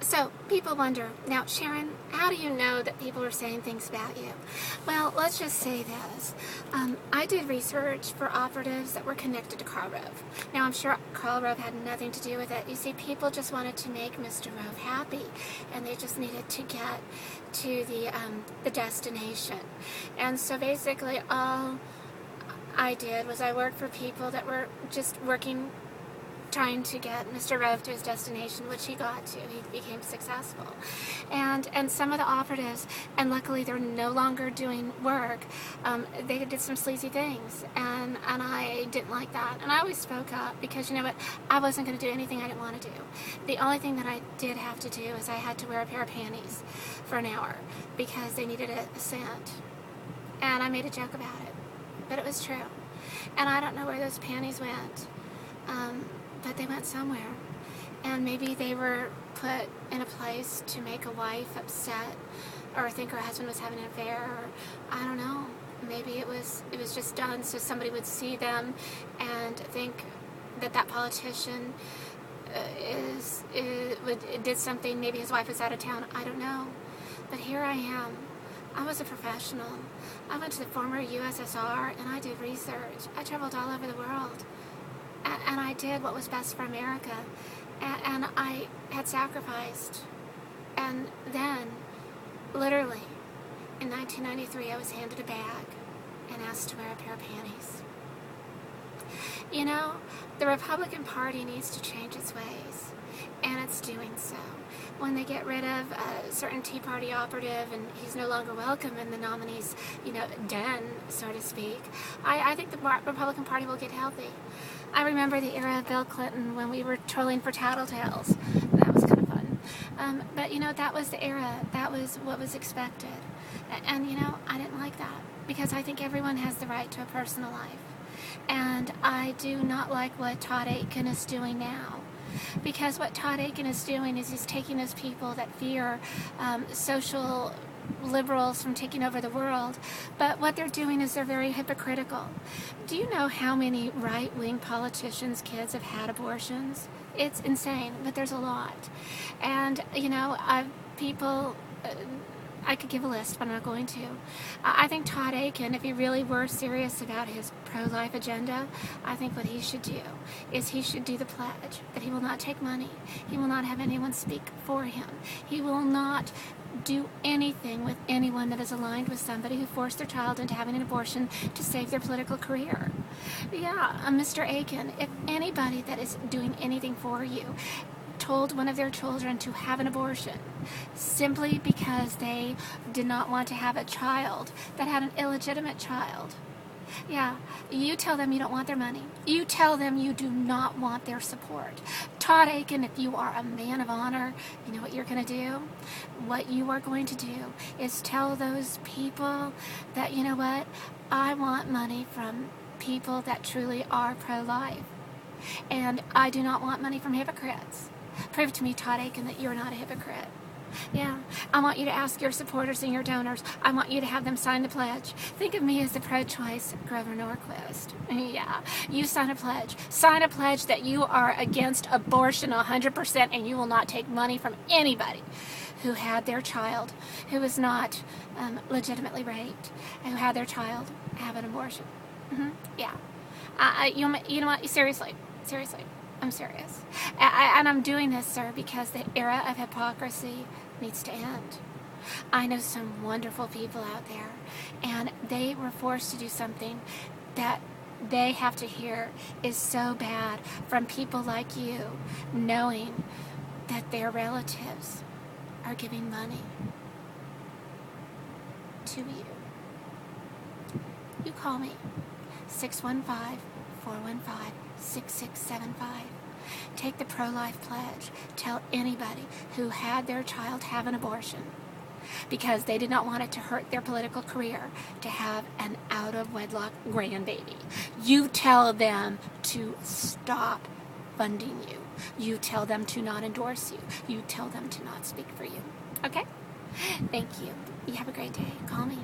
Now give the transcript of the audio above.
So people wonder, now Sharyn, how do you know that people are saying things about you? Well, let's just say this. I did research for operatives that were connected to Karl Rove. Now I'm sure Karl Rove had nothing to do with it. You see, people just wanted to make Mr. Rove happy, and they just needed to get to the destination. And so basically all I did was I worked for people that were just trying to get Mr. Rove to his destination, which he got to. He became successful. And some of the operatives, and luckily they're no longer doing work, they did some sleazy things, and I didn't like that. And I always spoke up because, you know what, I wasn't going to do anything I didn't want to do. The only thing that I did have to do is I had to wear a pair of panties for an hour because they needed a scent. And I made a joke about it, but it was true. And I don't know where those panties went. But they went somewhere, and maybe they were put in a place to make a wife upset, or think her husband was having an affair, or I don't know. Maybe it was just done so somebody would see them and think that politician did something. Maybe his wife was out of town. I don't know. But here I am. I was a professional. I went to the former USSR and I did research. I traveled all over the world. And I did what was best for America, and I had sacrificed. And then, literally, in 1993, I was handed a bag and asked to wear a pair of panties. You know, the Republican Party needs to change its ways, and it's doing so. When they get rid of a certain Tea Party operative and he's no longer welcome in the nominees', den, so to speak, I think the Republican Party will get healthy. I remember the era of Bill Clinton when we were trolling for tattletales. That was kind of fun. But, that was the era. That was what was expected. And, I didn't like that because I think everyone has the right to a personal life. And I do not like what Todd Akin is doing now. Because what Todd Akin is doing is he's taking those people that fear social liberals from taking over the world, but what they're doing is they're very hypocritical. Do you know how many right-wing politicians' kids have had abortions? It's insane, but there's a lot. And, I could give a list, but I'm not going to. I think Todd Akin, if he really were serious about his pro-life agenda, I think what he should do is he should do the pledge that he will not take money. He will not have anyone speak for him. He will not do anything with anyone that is aligned with somebody who forced their child into having an abortion to save their political career. Yeah, Mr. Akin, if anybody that is doing anything for you told one of their children to have an abortion simply because they did not want to have a child that had an illegitimate child, yeah, you tell them you don't want their money. You tell them you do not want their support. Todd Akin, if you are a man of honor, you know what you're going to do? What you are going to do is tell those people that, you know what, I want money from people that truly are pro-life. And I do not want money from hypocrites. Prove to me, Todd Akin, that you're not a hypocrite. Yeah, I want you to ask your supporters and your donors. I want you to have them sign the pledge. Think of me as the pro-choice Grover Norquist. Yeah, you sign a pledge. Sign a pledge that you are against abortion 100% and you will not take money from anybody who had their child who was not legitimately raped, and who had their child have an abortion. Yeah. You know what? Seriously. I'm serious. And I'm doing this, sir, because the era of hypocrisy needs to end. I know some wonderful people out there, and they were forced to do something that they have to hear is so bad from people like you, knowing that their relatives are giving money to you. You call me, 615-415-6675. Take the pro-life pledge. Tell anybody who had their child have an abortion because they did not want it to hurt their political career to have an out-of-wedlock grandbaby. You tell them to stop funding you. You tell them to not endorse you. You tell them to not speak for you. Okay? Thank you. You have a great day. Call me.